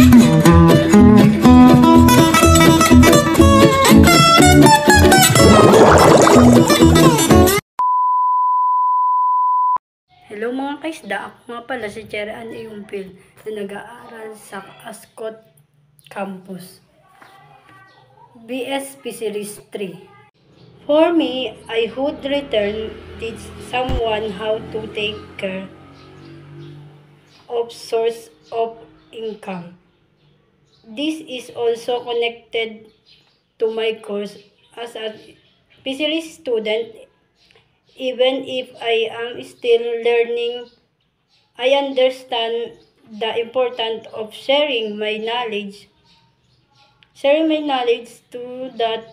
Hello mga kaisda, ako nga pala si Cherry Ann Ayumpil na nag-aaral sa Ascot Campus, BS Fisheries 3. For me, I would return teach someone how to take care of source of income. This is also connected to my course as a fisheries student. Even if I am still learning, I understand the importance of sharing my knowledge. Sharing my knowledge so that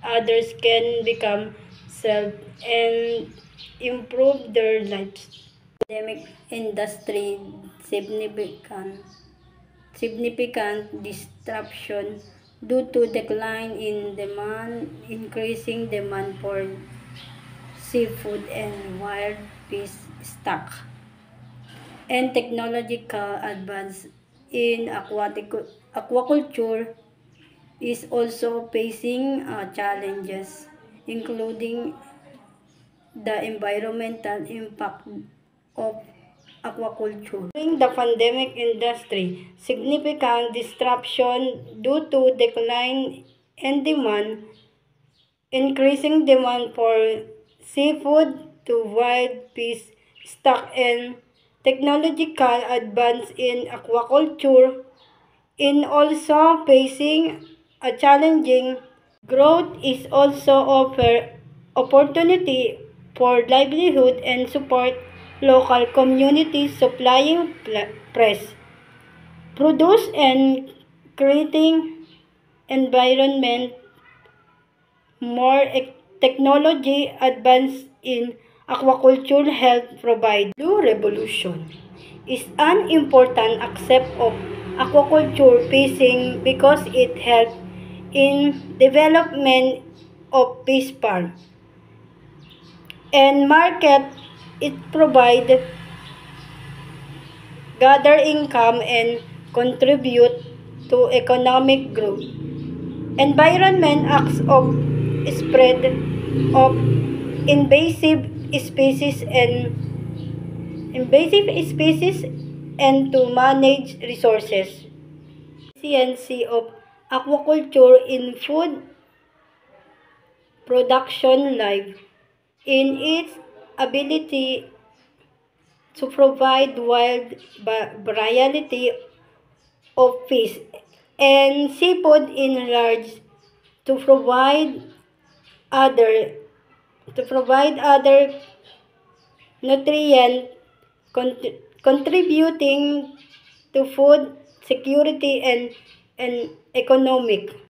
others can become self and improve their lives. Pandemic industry significant disruption due to decline in demand, increasing demand for seafood and wild fish stock, and technological advance in aquaculture is also facing challenges, including the environmental impact of aquaculture. During the pandemic industry, significant disruption due to decline in demand, increasing demand for seafood to wild fish stock, and technological advance in aquaculture in also facing a challenging growth is also offer opportunity for livelihood and support local communities supplying fresh produce and creating environment more technology advance in aquaculture help provide. Blue revolution is an important aspect of aquaculture fishing because it helps in development of fish farm and market. It provide gather income and contribute to economic growth. Environment acts of spread of invasive species and to manage resources. Efficiency of aquaculture in food production lies in its ability to provide wide variety of fish and seafood in large to provide other nutrient contributing to food security and economic